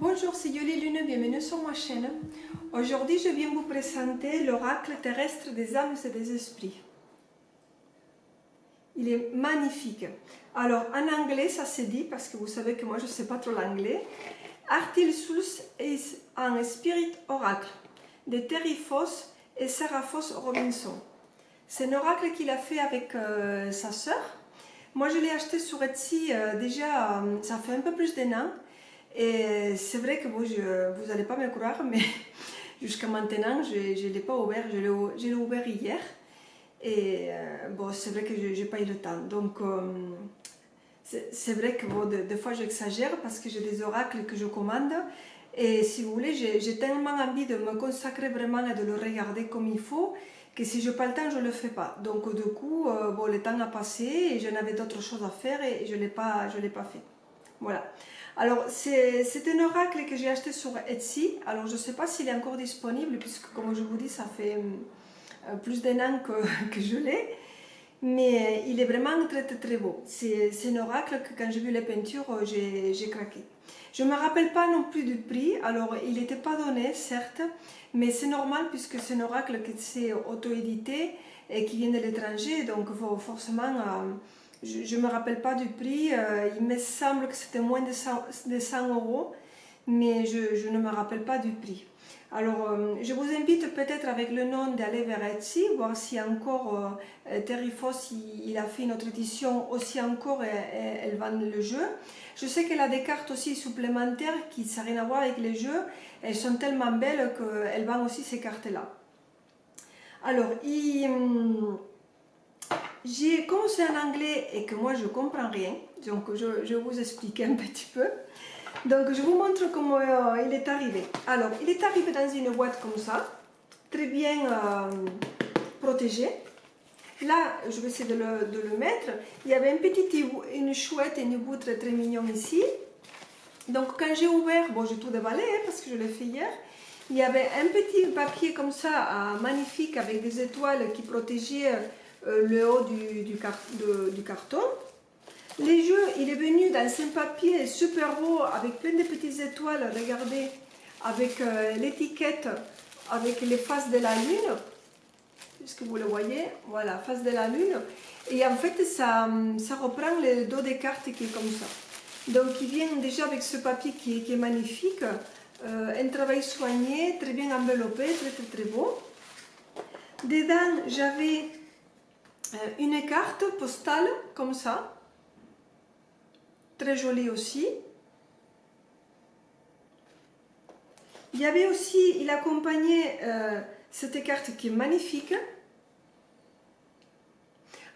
Bonjour, c'est Yoli Lune, bienvenue sur ma chaîne. Aujourd'hui, je viens vous présenter l'oracle terrestre des âmes et des esprits. Il est magnifique. Alors, en anglais, ça se dit, parce que vous savez que moi, je ne sais pas trop l'anglais. Artilsus is an spirit oracle de Terry Foss et Sarah Foss Robinson. C'est un oracle qu'il a fait avec sa sœur. Moi, je l'ai acheté sur Etsy déjà, ça fait un peu plus d'un an. Et c'est vrai que vous n'allez pas me croire, mais jusqu'à maintenant, je ne l'ai pas ouvert. Je l'ai ouvert hier. Et bon, c'est vrai que je n'ai pas eu le temps. Donc, c'est vrai que bon, des fois, j'exagère parce que j'ai des oracles que je commande. Et si vous voulez, j'ai tellement envie de me consacrer vraiment et de le regarder comme il faut, que si je n'ai pas le temps, je ne le fais pas. Donc, du coup, bon, le temps a passé et je n'avais d'autres choses à faire et je ne l'ai pas fait. Voilà. Alors, c'est un oracle que j'ai acheté sur Etsy. Alors, je ne sais pas s'il est encore disponible, puisque, comme je vous dis, ça fait plus d'un an que je l'ai. Mais il est vraiment très, très, très beau. C'est un oracle que, quand j'ai vu les peintures, j'ai craqué. Je ne me rappelle pas non plus du prix. Alors, il n'était pas donné, certes, mais c'est normal, puisque c'est un oracle qui s'est auto-édité et qui vient de l'étranger. Donc, forcément... je ne me rappelle pas du prix, il me semble que c'était moins de 100 €, mais je ne me rappelle pas du prix. Alors, je vous invite peut-être avec le nom d'aller vers Etsy, voir si encore Terry Foss il a fait une autre édition, aussi encore elle vend le jeu. Je sais qu'elle a des cartes aussi supplémentaires qui n'ont rien à voir avec les jeux, elles sont tellement belles qu'elle vend aussi ces cartes-là. Alors, j'ai commencé en anglais et que moi je ne comprends rien, donc je vais vous expliquer un petit peu. Donc je vous montre comment il est arrivé. Alors, il est arrivé dans une boîte comme ça, très bien protégé. Là, je vais essayer de le mettre. Il y avait une chouette et un hibou très très mignon ici. Donc quand j'ai ouvert, bon j'ai tout déballé parce que je l'ai fait hier. Il y avait un petit papier comme ça, magnifique, avec des étoiles qui protégeaient le haut du carton. Les jeux, il est venu dans un papier super beau, avec plein de petites étoiles, regardez, avec l'étiquette, avec les faces de la lune. Est-ce que vous le voyez? Voilà, face de la lune. Et en fait, ça reprend le dos des cartes qui est comme ça. Donc, il vient déjà avec ce papier qui est magnifique. Un travail soigné, très bien enveloppé, très très très beau. Dedans, j'avais une carte postale comme ça, très jolie aussi. Il y avait aussi, il accompagnait cette carte qui est magnifique.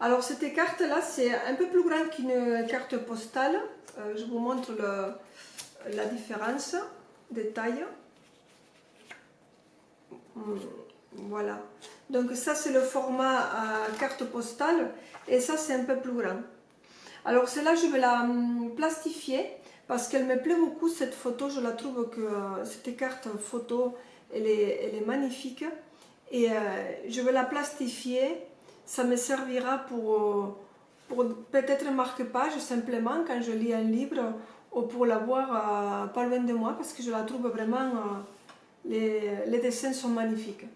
Alors cette carte là, c'est un peu plus grande qu'une carte postale. Je vous montre la différence de taille. Voilà. Donc ça c'est le format carte postale et ça c'est un peu plus grand. Alors celle-là je vais la plastifier parce qu'elle me plaît beaucoup cette photo. Je la trouve que cette carte photo elle est magnifique et je vais la plastifier. Ça me servira pour peut-être un marque-page simplement quand je lis un livre ou pour l'avoir pas loin de moi parce que je la trouve vraiment, les dessins sont magnifiques.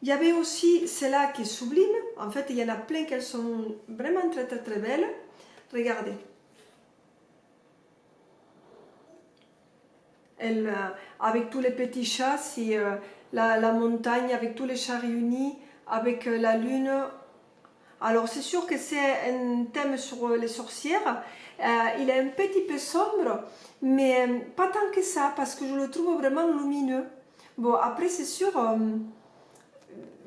Il y avait aussi celle-là qui est sublime. En fait, il y en a plein qu'elles sont vraiment très très très belles. Regardez. Elle, avec tous les petits chats, c'est la montagne avec tous les chats réunis, avec la lune. Alors c'est sûr que c'est un thème sur les sorcières. Il est un petit peu sombre, mais pas tant que ça, parce que je le trouve vraiment lumineux. Bon, après c'est sûr...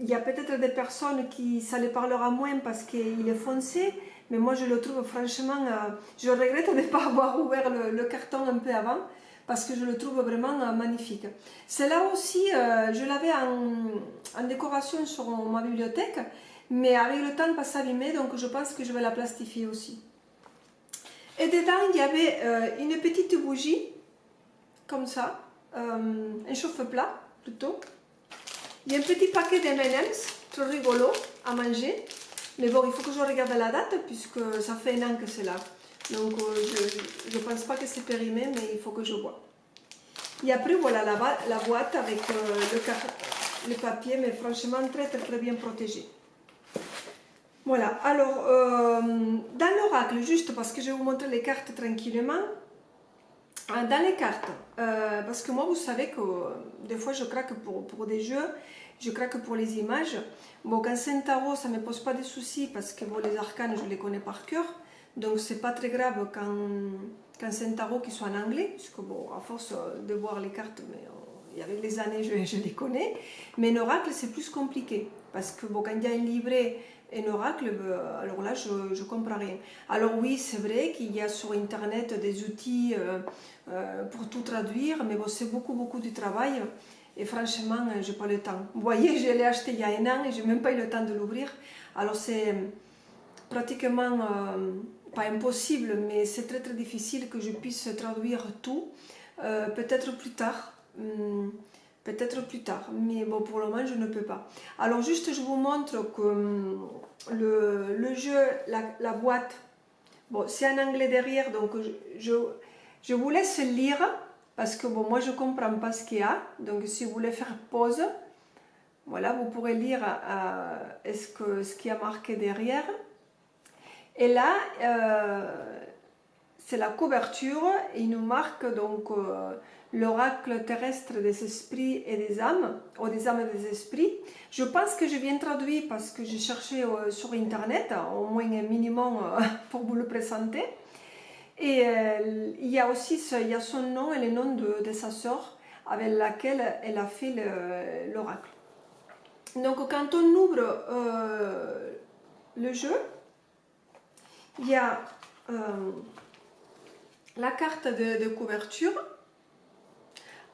il y a peut-être des personnes qui ça les parlera moins parce qu'il est foncé, mais moi je le trouve franchement, je regrette de ne pas avoir ouvert le carton un peu avant parce que je le trouve vraiment magnifique. Celle-là aussi, je l'avais en décoration sur ma bibliothèque, mais avec le temps pas s'abîmer, donc je pense que je vais la plastifier aussi. Et dedans il y avait une petite bougie, comme ça, un chauffe-plat plutôt. Il y a un petit paquet d'M&M's, très rigolo à manger. Mais bon, il faut que je regarde la date puisque ça fait un an que c'est là. Donc je ne pense pas que c'est périmé, mais il faut que je vois. Et après voilà la boîte avec le papier, mais franchement très bien protégé. Voilà, alors dans l'oracle, juste parce que je vais vous montrer les cartes tranquillement, dans les cartes, parce que moi vous savez que des fois je craque pour des jeux, je craque pour les images. Bon, quand c'est un tarot, ça ne me pose pas de soucis parce que bon, les arcanes, je les connais par cœur, donc c'est pas très grave quand c'est un tarot qui soit en anglais, puisque bon, à force de voir les cartes, mais avec les années je les connais, mais un oracle c'est plus compliqué, parce que bon, quand il y a un livret, un oracle, alors là je comprends rien. Alors oui, c'est vrai qu'il y a sur internet des outils pour tout traduire, mais bon, c'est beaucoup de travail. Et franchement, je n'ai pas le temps. Vous voyez, je l'ai acheté il y a un an et je n'ai même pas eu le temps de l'ouvrir. Alors c'est pratiquement pas impossible, mais c'est très difficile que je puisse traduire tout. Peut-être plus tard. Peut-être plus tard, mais bon, pour le moment, je ne peux pas. Alors, juste, je vous montre que le jeu, la boîte, bon, c'est en anglais derrière, donc je vous laisse lire, parce que bon, moi, je ne comprends pas ce qu'il y a. Donc, si vous voulez faire pause, voilà, vous pourrez lire ce qu'il y a marqué derrière. Et là, c'est la couverture, et il nous marque donc l'oracle terrestre des esprits et des âmes, ou des âmes et des esprits. Je pense que je viens traduire parce que j'ai cherché sur internet, au moins un minimum pour vous le présenter. Et il y a aussi il y a son nom et le nom de sa sœur avec laquelle elle a fait l'oracle. Donc quand on ouvre le jeu, il y a la carte de couverture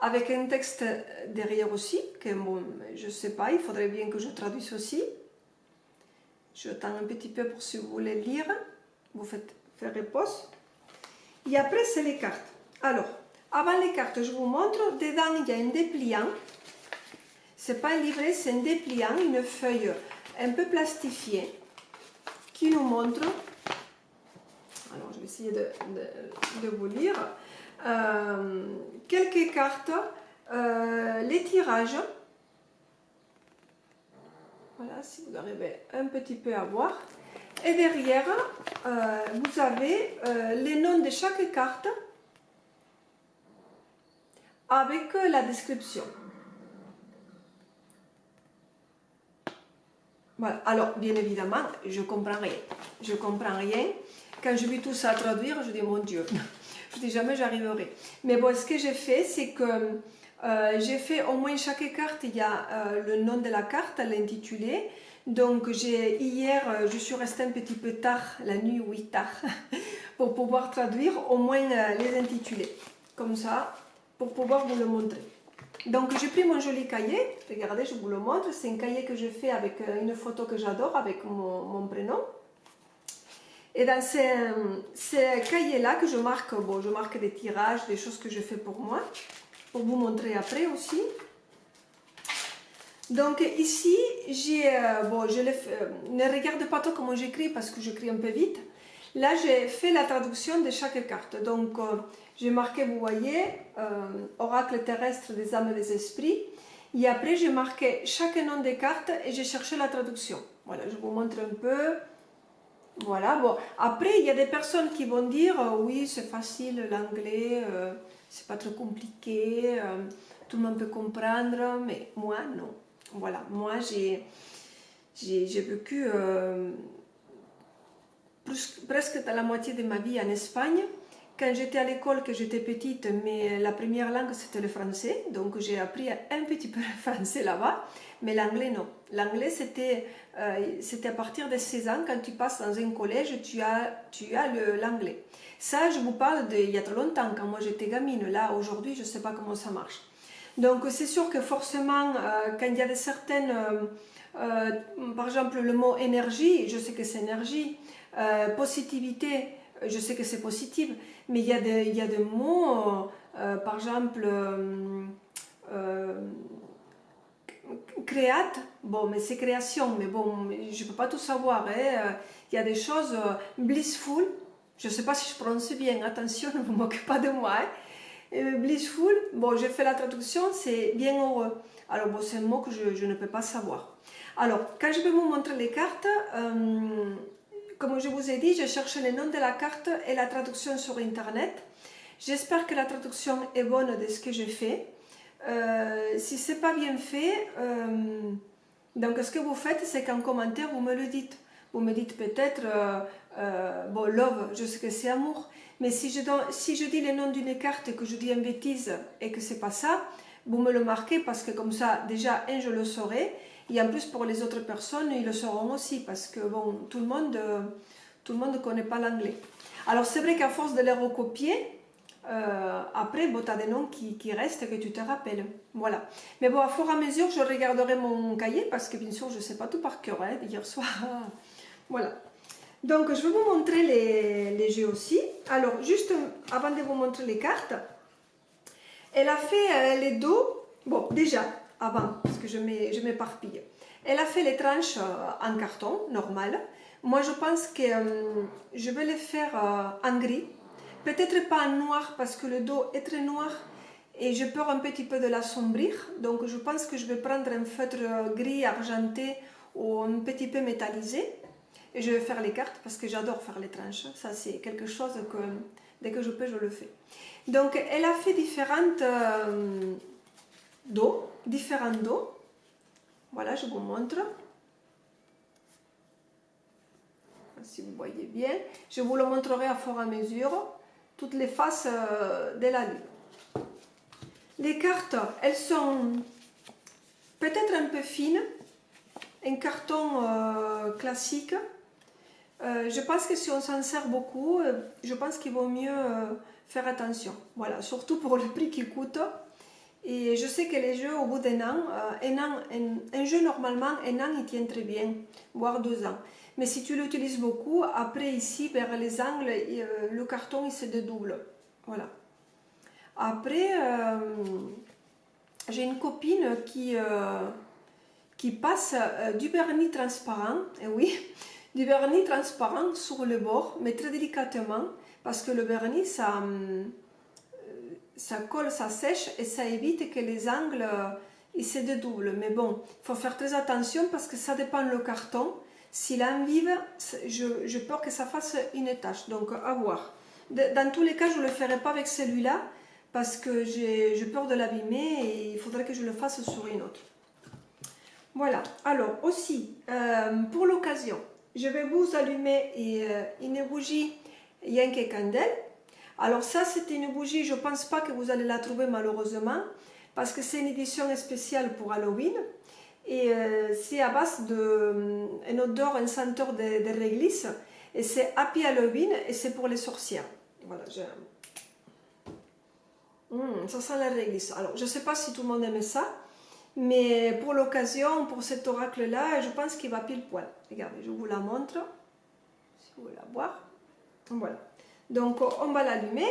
avec un texte derrière aussi, que bon, je ne sais pas, il faudrait bien que je traduise aussi. J'attends un petit peu pour si vous voulez lire, vous ferez pause. Et après, c'est les cartes. Alors, avant les cartes, je vous montre, dedans, il y a un dépliant. Ce n'est pas un livret, c'est un dépliant, une feuille un peu plastifiée, qui nous montre, alors je vais essayer de vous lire, quelques cartes, les tirages, voilà, si vous arrivez un petit peu à voir, et derrière, vous avez les noms de chaque carte avec la description. Voilà. Alors, bien évidemment, je ne comprends rien. Je ne comprends rien. Quand je vis tout ça à traduire, je dis, mon Dieu, je dis jamais j'arriverai. Mais bon, ce que j'ai fait, c'est que j'ai fait au moins chaque carte, il y a le nom de la carte, l'intitulé. Donc, hier, je suis restée un petit peu tard, la nuit, oui, tard, pour pouvoir traduire au moins les intitulés. Comme ça, pour pouvoir vous le montrer. Donc j'ai pris mon joli cahier, regardez, je vous le montre, c'est un cahier que je fais avec une photo que j'adore, avec mon prénom. Et dans ces cahiers-là que je marque, bon, je marque des tirages, des choses que je fais pour moi, pour vous montrer après aussi. Donc ici, bon, ne regarde pas trop comment j'écris parce que j'écris un peu vite. Là, j'ai fait la traduction de chaque carte. Donc, j'ai marqué, vous voyez, oracle terrestre des âmes et des esprits. Et après, j'ai marqué chaque nom des cartes et j'ai cherché la traduction. Voilà, je vous montre un peu. Voilà, bon. Après, il y a des personnes qui vont dire, oui, c'est facile l'anglais, c'est pas trop compliqué, tout le monde peut comprendre, mais moi, non. Voilà, moi, j'ai vécu presque la moitié de ma vie en Espagne. Quand j'étais à l'école, que j'étais petite, mais la première langue c'était le français, donc j'ai appris un petit peu le français là-bas, mais l'anglais non. L'anglais c'était à partir de 16 ans, quand tu passes dans un collège, tu as l'anglais. Ça, je vous parle d'il y a très longtemps, quand moi j'étais gamine. Là, aujourd'hui, je ne sais pas comment ça marche. Donc c'est sûr que forcément, quand il y a de certaines... par exemple, le mot énergie, je sais que c'est énergie. Positivité, je sais que c'est positif, mais il y a des mots, par exemple, créate, bon, mais c'est création, mais bon, je ne peux pas tout savoir. Hein. Il y a des choses blissful, Je ne sais pas si je prononce bien, attention, ne vous moquez pas de moi. Hein. Blissful, bon, j'ai fait la traduction, c'est bien heureux. Alors, bon, c'est un mot que je ne peux pas savoir. Alors, quand je vais vous montrer les cartes, comme je vous ai dit, je cherche les noms de la carte et la traduction sur Internet. J'espère que la traduction est bonne de ce que j'ai fait. Si ce n'est pas bien fait, donc ce que vous faites, c'est qu'en commentaire, vous me le dites. Vous me dites peut-être, bon, love, je sais que c'est amour, mais si je dis le nom d'une carte et que je dis une bêtise et que c'est pas ça, vous me le marquez parce que comme ça, déjà, je le saurai, et en plus pour les autres personnes, ils le sauront aussi parce que bon, tout le monde ne connaît pas l'anglais. Alors c'est vrai qu'à force de les recopier, après, bon, tu as des noms qui restent et que tu te rappelles. Voilà. Mais bon, à fur et à mesure, je regarderai mon cahier parce que bien sûr, je ne sais pas tout par cœur hein, d'hier soir. Voilà. Donc, je vais vous montrer les jeux aussi. Alors, juste avant de vous montrer les cartes, elle a fait les dos. Bon, déjà, avant, parce que je m'éparpille. Elle a fait les tranches en carton, normal. Moi, je pense que je vais les faire en gris. Peut-être pas en noir parce que le dos est très noir et j'ai peur un petit peu de l'assombrir. Donc je pense que je vais prendre un feutre gris argenté ou un petit peu métallisé. Et je vais faire les cartes parce que j'adore faire les tranches. Ça c'est quelque chose que dès que je peux, je le fais. Donc elle a fait différents dos. Voilà, je vous montre. Si vous voyez bien. Je vous le montrerai à fur et à mesure. Toutes les faces de la lune. Les cartes, elles sont peut-être un peu fines, un carton classique. Je pense que si on s'en sert beaucoup, je pense qu'il vaut mieux faire attention. Voilà, surtout pour le prix qu'il coûte. Et je sais que les jeux, au bout d'un an, un jeu normalement, un an, il tient très bien, voire 2 ans. Mais si tu l'utilises beaucoup, après ici, vers les angles, le carton il se dédouble. Voilà. Après, j'ai une copine qui passe du vernis transparent, et oui, du vernis transparent sur le bord, mais très délicatement, parce que le vernis, ça colle, ça sèche, et ça évite que les angles ils se dédoublent. Mais bon, il faut faire très attention parce que ça dépend le carton. S'il envive, je peur que ça fasse une tache, donc à voir. Dans tous les cas, je ne le ferai pas avec celui-là parce que j'ai peur de l'abîmer et il faudrait que je le fasse sur une autre. Voilà, alors aussi, pour l'occasion, je vais vous allumer une bougie Yankee Candle. Alors ça, c'est une bougie, je ne pense pas que vous allez la trouver malheureusement parce que c'est une édition spéciale pour Halloween. Et c'est à base d'une odeur, un senteur de réglisse. Et c'est Happy Halloween et c'est pour les sorcières. Voilà, ça sent la réglisse. Alors, je ne sais pas si tout le monde aime ça, mais pour l'occasion, pour cet oracle-là, je pense qu'il va pile poil. Regardez, je vous la montre. Si vous voulez la voir. Voilà. Donc, on va l'allumer.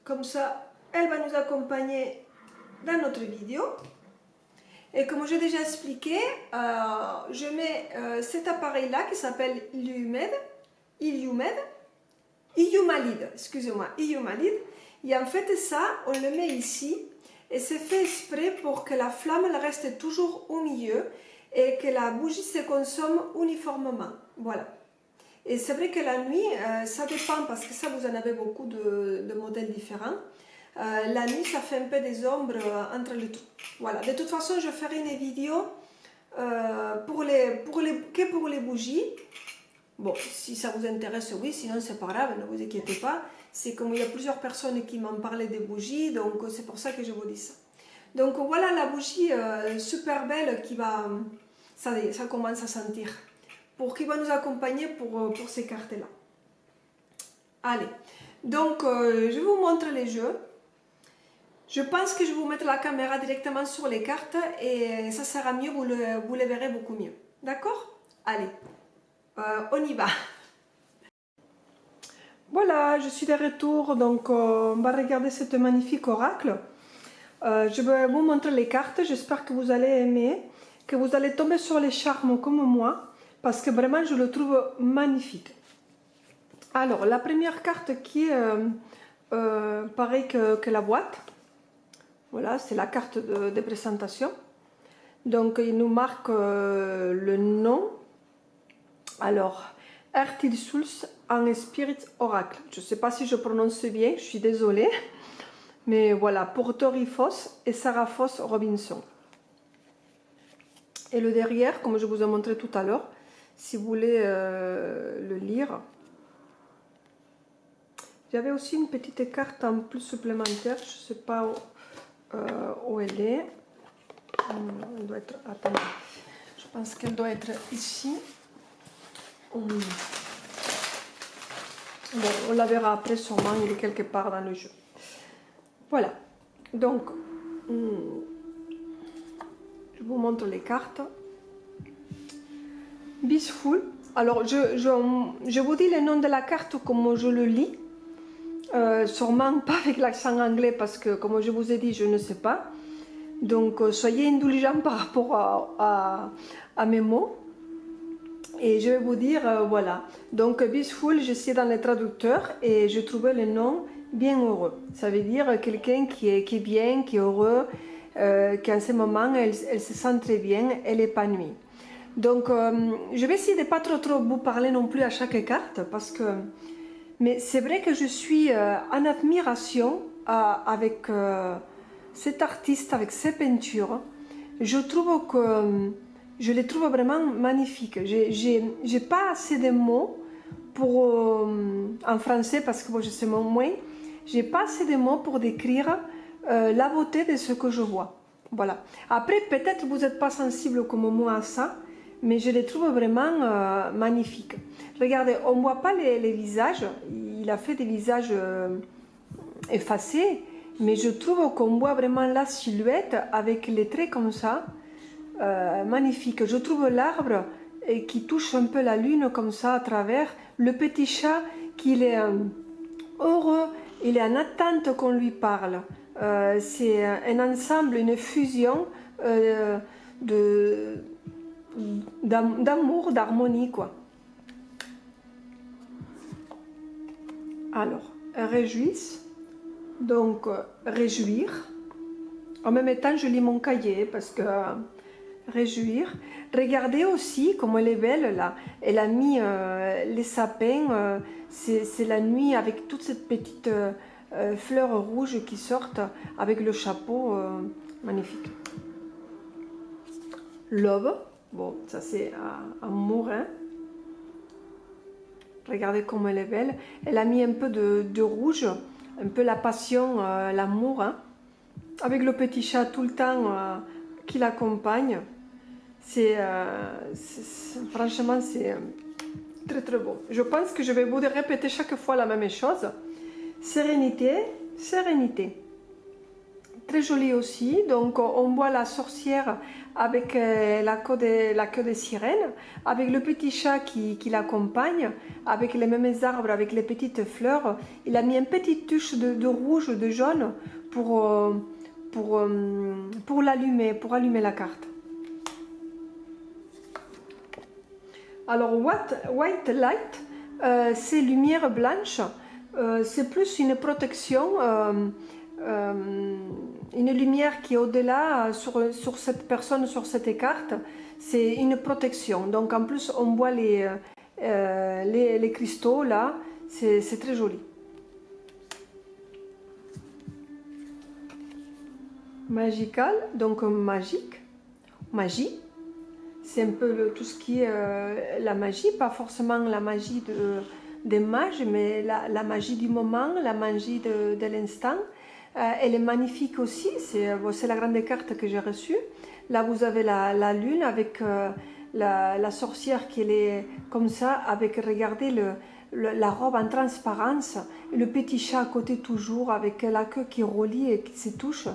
Comme ça, elle va nous accompagner dans notre vidéo. Et comme j'ai déjà expliqué, je mets cet appareil-là qui s'appelle Illumed, excusez-moi, Illumalide. Et en fait, ça, on le met ici et c'est fait exprès pour que la flamme elle reste toujours au milieu et que la bougie se consomme uniformément. Voilà. Et c'est vrai que la nuit, ça dépend parce que ça, vous en avez beaucoup de modèles différents. La nuit, ça fait un peu des ombres entre les trous. Voilà. De toute façon, je ferai une vidéo que pour les bougies. Bon, si ça vous intéresse, oui, sinon c'est pas grave, ne vous inquiétez pas. C'est comme il y a plusieurs personnes qui m'ont parlé des bougies, donc c'est pour ça que je vous dis ça. Donc voilà la bougie super belle qui va, ça commence à sentir, qui va nous accompagner pour ces cartes-là. Allez, donc je vous montre les jeux. Je pense que je vais vous mettre la caméra directement sur les cartes et ça sera mieux, vous les verrez beaucoup mieux. D'accord? Allez, on y va. Voilà, je suis de retour, donc on va regarder cette magnifique oracle. Je vais vous montrer les cartes, j'espère que vous allez aimer, que vous allez tomber sur les charmes comme moi, parce que vraiment je le trouve magnifique. Alors, la première carte qui est pareil que la boîte. Voilà, c'est la carte de présentation. Donc, il nous marque le nom. Alors, Ertil Souls en Spirit Oracle. Je ne sais pas si je prononce bien, je suis désolée. Mais voilà, pour Tori Foss et Sarah Foss Robinson. Et le derrière, comme je vous ai montré tout à l'heure, si vous voulez le lire. J'avais aussi une petite carte en plus supplémentaire, je ne sais pas où elle est. Elle doit être, attendez, je pense qu'elle doit être ici. Bon, on la verra après sûrement, il est quelque part dans le jeu. Voilà, donc je vous montre les cartes. Beastful. Alors je vous dis le nom de la carte comme je le lis. Sûrement pas avec l'accent anglais parce que comme je vous ai dit je ne sais pas, donc soyez indulgents par rapport à mes mots et je vais vous dire voilà, donc Beastful, je suis dans les traducteurs et je trouvais le nom bien heureux, ça veut dire quelqu'un qui est bien, qui est heureux, qu'en ce moment elle se sent très bien, elle est épanouie. Donc je vais essayer de pas trop vous parler non plus à chaque carte parce que mais c'est vrai que je suis en admiration avec cet artiste, avec ses peintures. Je trouve que je les trouve vraiment magnifiques. J'ai pas assez de mots pour, en français parce que bon, je sais moins. J'ai pas assez de mots pour décrire la beauté de ce que je vois. Voilà. Après, peut-être vous n'êtes pas sensible comme moi à ça, mais je les trouve vraiment magnifiques. Regardez, on ne voit pas les visages, il a fait des visages effacés, mais je trouve qu'on voit vraiment la silhouette avec les traits comme ça, magnifique. Je trouve l'arbre qui touche un peu la lune comme ça à travers, le petit chat qui est heureux, il est en attente qu'on lui parle. C'est un ensemble, une fusion d'amour, d'harmonie, quoi. Alors, réjouissent, donc réjouir. En même temps, je lis mon cahier parce que réjouir. Regardez aussi comme elle est belle là. Elle a mis les sapins. C'est la nuit avec toutes ces petites fleurs rouges qui sortent avec le chapeau magnifique. Love. Bon, ça c'est amour, hein. Regardez comme elle est belle. Elle a mis un peu de rouge, un peu la passion, l'amour, hein, avec le petit chat tout le temps qui l'accompagne. Franchement, c'est très beau. Je pense que je vais vous répéter chaque fois la même chose. Sérénité, sérénité. Très joli aussi. Donc on voit la sorcière avec la queue de sirène, avec le petit chat qui l'accompagne, avec les mêmes arbres, avec les petites fleurs. Il a mis une petite touche de rouge, de jaune pour l'allumer, pour allumer la carte. Alors white light, c'est lumière blanche. C'est plus une protection. Une lumière qui est au-delà sur cette personne, sur cette carte, c'est une protection. Donc en plus on voit les cristaux là, c'est très joli. Magical, donc magique, magie, c'est un peu tout ce qui est la magie, pas forcément la magie des mages, mais la magie du moment, la magie de l'instant. Elle est magnifique aussi, c'est la grande carte que j'ai reçue. Là vous avez la lune avec la sorcière qui est comme ça, avec, regardez, la robe en transparence, et le petit chat à côté toujours, avec la queue qui relie et qui se touche.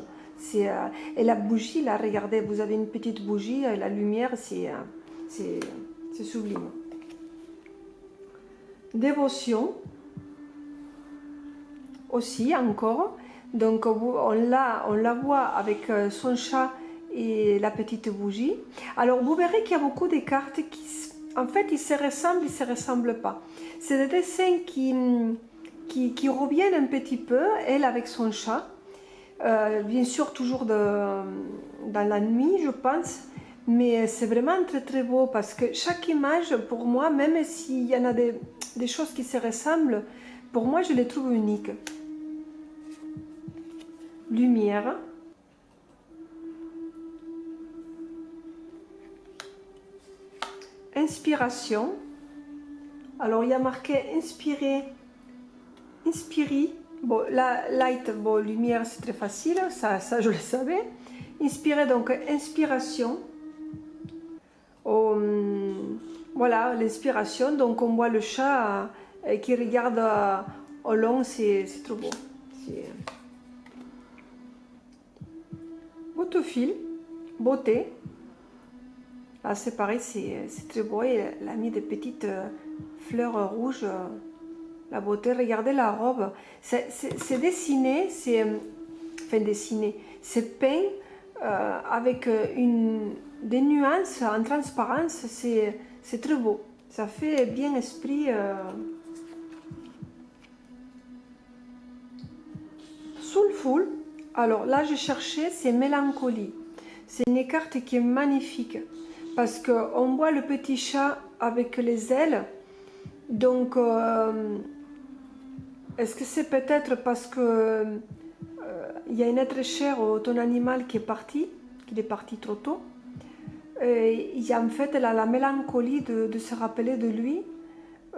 Et la bougie, là, regardez, vous avez une petite bougie, et la lumière, c'est sublime. Dévotion, aussi, encore. Donc on la voit avec son chat et la petite bougie. Alors vous verrez qu'il y a beaucoup de cartes en fait, ils se ressemblent pas. C'est des dessins qui reviennent un petit peu, elle avec son chat. Bien sûr, toujours dans la nuit, je pense. Mais c'est vraiment très très beau parce que chaque image, pour moi, même s'il y en a des choses qui se ressemblent, pour moi, je les trouve uniques. Lumière. Inspiration. Alors, il y a marqué inspirer, inspiri. Bon, la light, bon, lumière, c'est très facile, ça je le savais. Inspirer, donc inspiration. Voilà, l'inspiration. Donc, on voit le chat qui regarde au long, c'est trop beau. Beauté, beauté. Là, c'est pareil, c'est très beau. Elle a mis des petites fleurs rouges. La beauté, regardez la robe. C'est dessiné, enfin dessiné, c'est peint avec des nuances en transparence. C'est très beau. Ça fait bien esprit. Soulful. Alors là, je cherchais, c'est Mélancolie. C'est une carte qui est magnifique parce qu'on voit le petit chat avec les ailes. Donc, est-ce que c'est peut-être parce que il y a un être cher au ton animal qui est parti trop tôt? Il y a en fait la mélancolie de se rappeler de lui.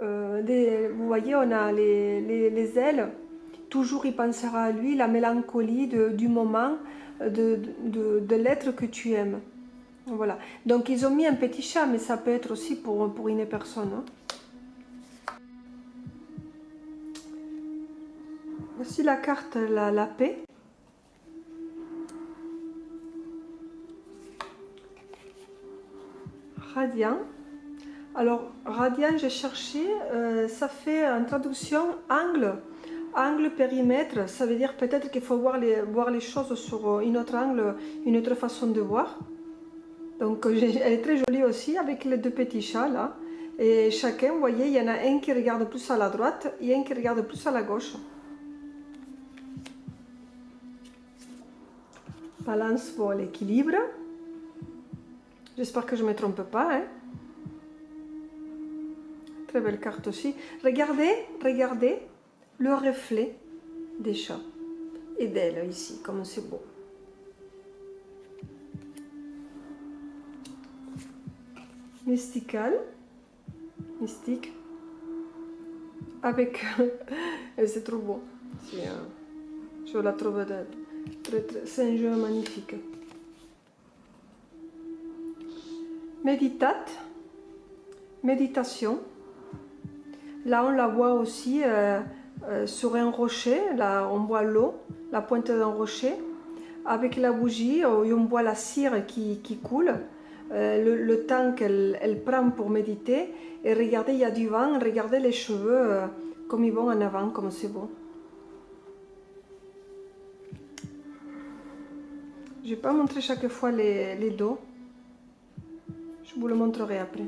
Vous voyez, on a les ailes. Toujours il pensera à lui, la mélancolie du moment, de l'être que tu aimes. Voilà. Donc ils ont mis un petit chat, mais ça peut être aussi pour une personne. Hein. Voici la carte, la paix. Radiant. Alors, radiant, j'ai cherché, ça fait en traduction angle. Angle, périmètre, ça veut dire peut-être qu'il faut voir les choses sur une autre angle, une autre façon de voir. Donc, elle est très jolie aussi avec les deux petits chats là. Et chacun, vous voyez, il y en a un qui regarde plus à la droite et un qui regarde plus à la gauche. Balance pour l'équilibre. J'espère que je ne me trompe pas. Hein. Très belle carte aussi. Regardez le reflet des chats et d'elle ici, comme c'est beau. Mystique, avec, c'est trop beau. Je la trouve c'est un jeu magnifique. Méditation. Là, on la voit aussi sur un rocher. Là, on voit l'eau, la pointe d'un rocher. Avec la bougie, on voit la cire qui coule. Le temps qu'elle prend pour méditer. Et regardez, il y a du vent. Regardez les cheveux comme ils vont en avant, comme c'est beau. Je ne vais pas montrer chaque fois les dos. Je vous le montrerai après.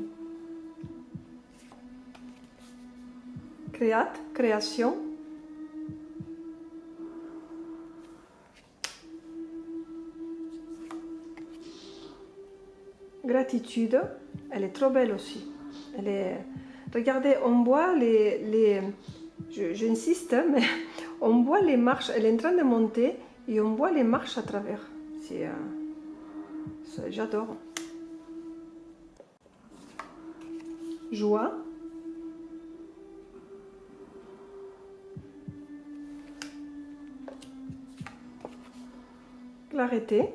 Création. Gratitude. Elle est trop belle aussi. Regardez, on voit j'insiste, mais on voit les marches. Elle est en train de monter et on voit les marches à travers. J'adore. Joie. Clarté.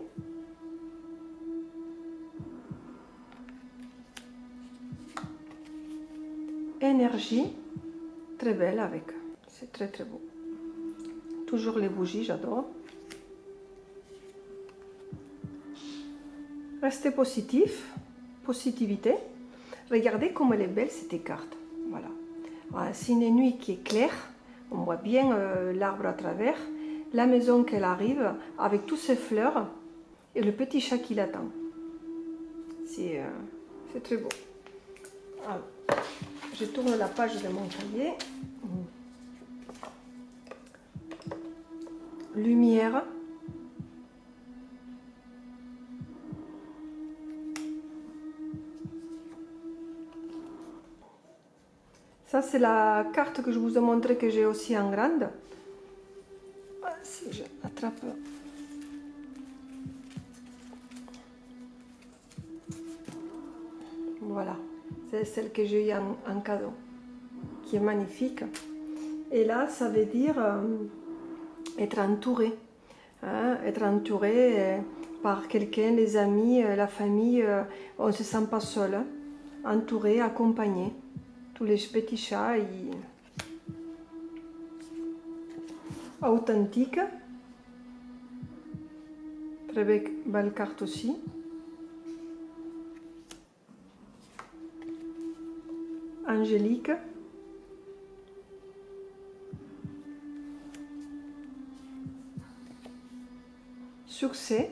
Énergie. Très belle avec. C'est très très beau. Toujours les bougies, j'adore. Restez positif. Positivité. Regardez comme elle est belle cette carte. Voilà. C'est une nuit qui est claire. On voit bien l'arbre à travers. La maison qu'elle arrive avec toutes ses fleurs et le petit chat qui l'attend. C'est très beau. Alors, je tourne la page de mon cahier. Lumière. Ça, c'est la carte que je vous ai montré que j'ai aussi en grande. Si je l'attrape. Voilà, c'est celle que j'ai eu en cadeau, qui est magnifique. Et là, ça veut dire être entouré. Hein, être entouré par quelqu'un, les amis, la famille. On ne se sent pas seul. Hein, entouré, accompagné. Tous les petits chats, authentique. Très belle carte aussi. Angélique. Succès.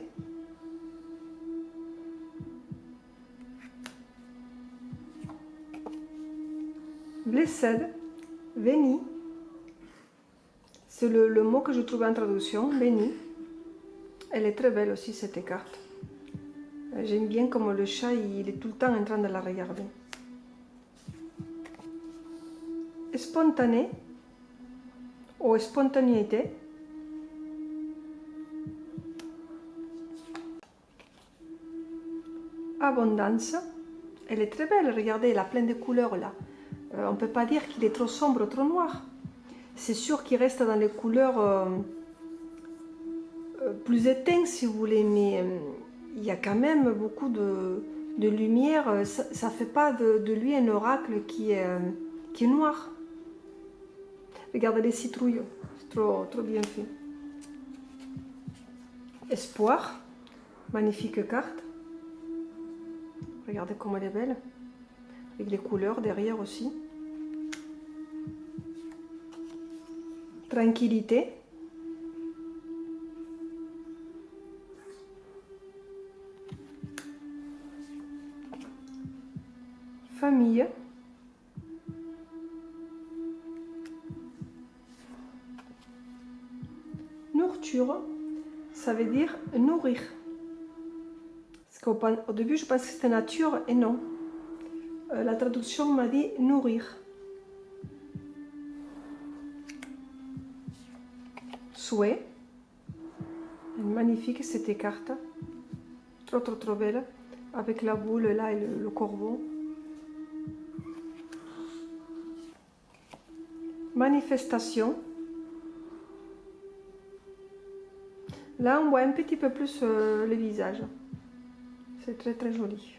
Blessed. Béni. C'est le mot que je trouve en traduction, béni. Elle est très belle aussi cette carte. J'aime bien comme le chat, il est tout le temps en train de la regarder. Spontané ou spontanéité. Abondance. Elle est très belle, regardez, elle a plein de couleurs là. On ne peut pas dire qu'il est trop sombre, trop noir. C'est sûr qu'il reste dans les couleurs plus éteintes si vous voulez, mais il y a quand même beaucoup de lumière. Ça ne fait pas de lui un oracle qui est noir. Regardez les citrouilles, c'est trop bien fait. Espoir, magnifique carte. Regardez comme elle est belle, avec les couleurs derrière aussi. Tranquillité. Famille. Nourriture, ça veut dire nourrir. Parce qu'au début, je pensais que c'était nature et non. La traduction m'a dit nourrir. Souhait. Elle est magnifique cette carte. Trop belle. Avec la boule là et le corbeau. Manifestation. Là, on voit un petit peu plus le visage. C'est très joli.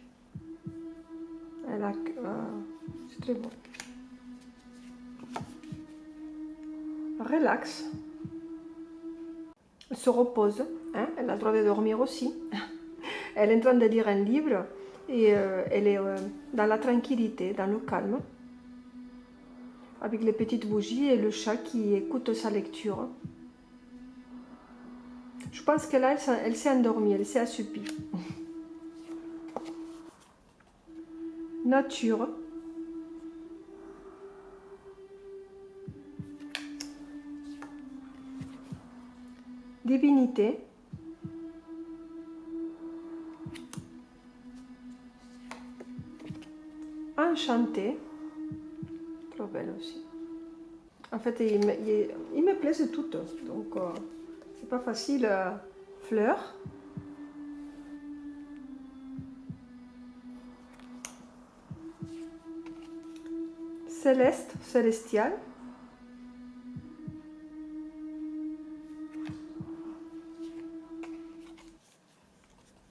C'est très beau. Relax. Elle se repose. Hein? Elle a le droit de dormir aussi. Elle est en train de lire un livre et elle est dans la tranquillité, dans le calme. Avec les petites bougies et le chat qui écoute sa lecture. Je pense que là, elle s'est endormie, elle s'est assoupie. Nature. Divinité. Enchantée. Trop belle aussi. En fait, il me plaisent toutes, donc c'est pas facile. Fleur. Céleste, célestial.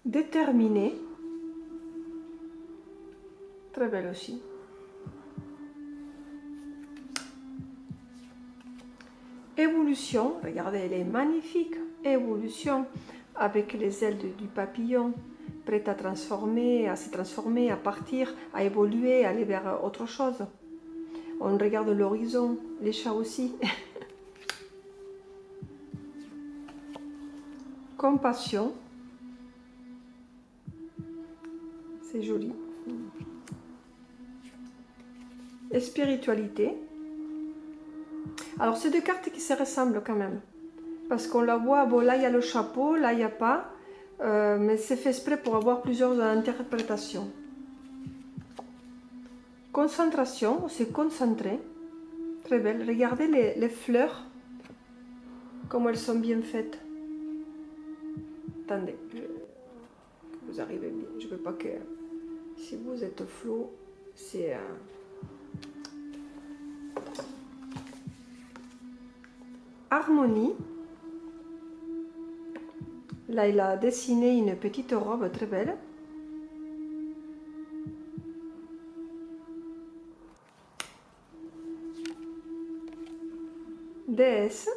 Déterminé. Très belle aussi. Évolution, regardez, elle est magnifique. Évolution, avec les ailes du papillon, prête à transformer, à se transformer, à partir, à évoluer, à aller vers autre chose. On regarde l'horizon, les chats aussi. Compassion. C'est joli. et spiritualité. Alors, c'est deux cartes qui se ressemblent quand même. Parce qu'on la voit, bon, là il y a le chapeau, là il n'y a pas. Mais c'est fait exprès pour avoir plusieurs interprétations. Concentration, c'est concentré. Très belle. Regardez les fleurs, comme elles sont bien faites. Attendez, vous arrivez bien. Je ne veux pas que, si vous êtes flou, c'est... Harmonie. Là, il a dessiné une petite robe très belle. Déesse.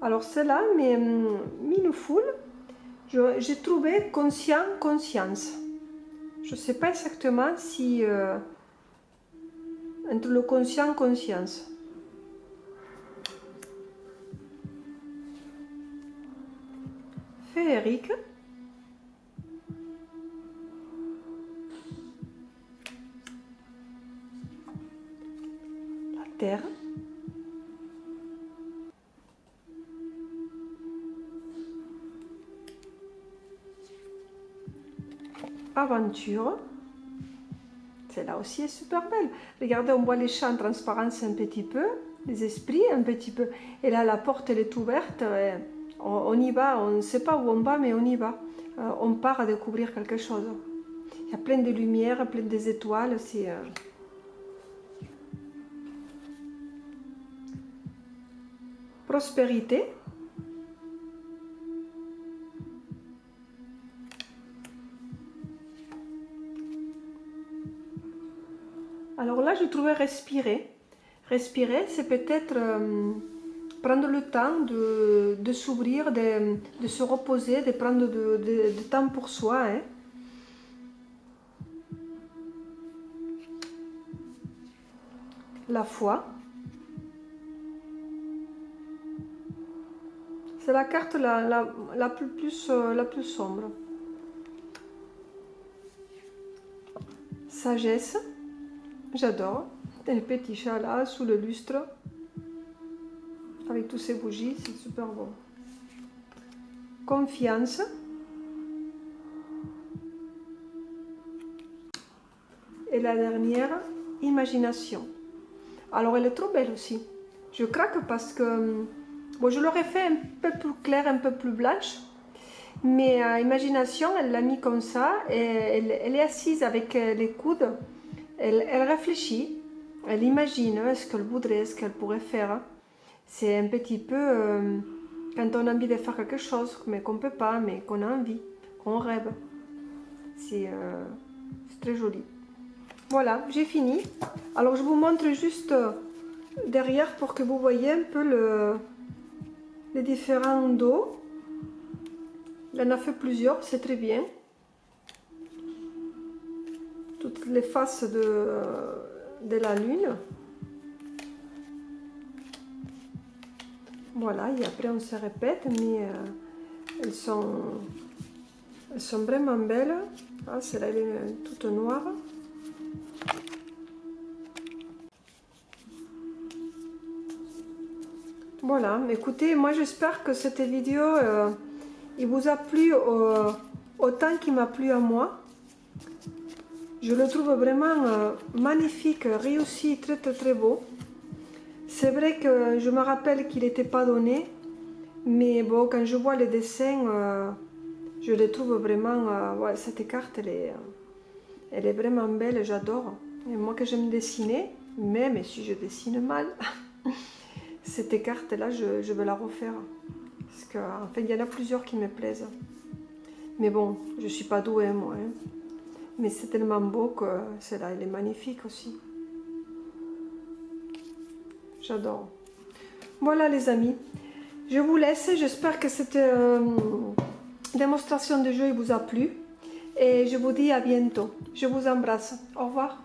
Alors celle-là, mais Meaningful, j'ai trouvé conscient, conscience. Je ne sais pas exactement si entre le conscient, conscience. Féerique. La terre. Aventure. Celle-là aussi est super belle. Regardez, on voit les champs en transparence un petit peu, les esprits un petit peu. Et là, la porte, elle est ouverte. On y va, on ne sait pas où on va, mais on y va. On part à découvrir quelque chose. Il y a plein de lumière, plein des étoiles. C'est... Prospérité. Alors là, je trouvais respirer. Respirer, c'est peut-être prendre le temps de s'ouvrir, de se reposer, de prendre de temps pour soi. Hein. La foi. C'est la carte la plus sombre. Sagesse. J'adore. Un petit chat là, sous le lustre. Avec tous ces bougies, c'est super beau. Confiance. Et la dernière, imagination. Alors elle est trop belle aussi. Je craque parce que... Bon, je l'aurais fait un peu plus claire, un peu plus blanche. Mais imagination, elle l'a mis comme ça. Et elle est assise avec les coudes. Elle réfléchit. Elle imagine ce qu'elle voudrait, ce qu'elle pourrait faire. C'est un petit peu quand on a envie de faire quelque chose, mais qu'on ne peut pas, mais qu'on a envie, qu'on rêve. C'est très joli. Voilà, j'ai fini. Alors je vous montre juste derrière pour que vous voyez un peu les différents dos. Il en a fait plusieurs, c'est très bien. Toutes les faces de la lune. Voilà, et après on se répète, mais elles sont vraiment belles. Ah, celle-là, elle est toute noire. Voilà, écoutez, moi j'espère que cette vidéo il vous a plu autant qu'il m'a plu à moi. Je le trouve vraiment magnifique, réussi, très très très beau. C'est vrai que je me rappelle qu'il n'était pas donné, mais bon, quand je vois les dessins, je les trouve vraiment... ouais, cette carte, elle est vraiment belle, j'adore. Et moi que j'aime dessiner, même si je dessine mal, cette carte-là, je veux la refaire. Parce qu'en fait, il y en a plusieurs qui me plaisent. Mais bon, je ne suis pas douée, moi. Hein. Mais c'est tellement beau que celle-là, elle est magnifique aussi. J'adore. Voilà les amis, je vous laisse. J'espère que cette démonstration de jeu vous a plu. Et je vous dis à bientôt. Je vous embrasse. Au revoir.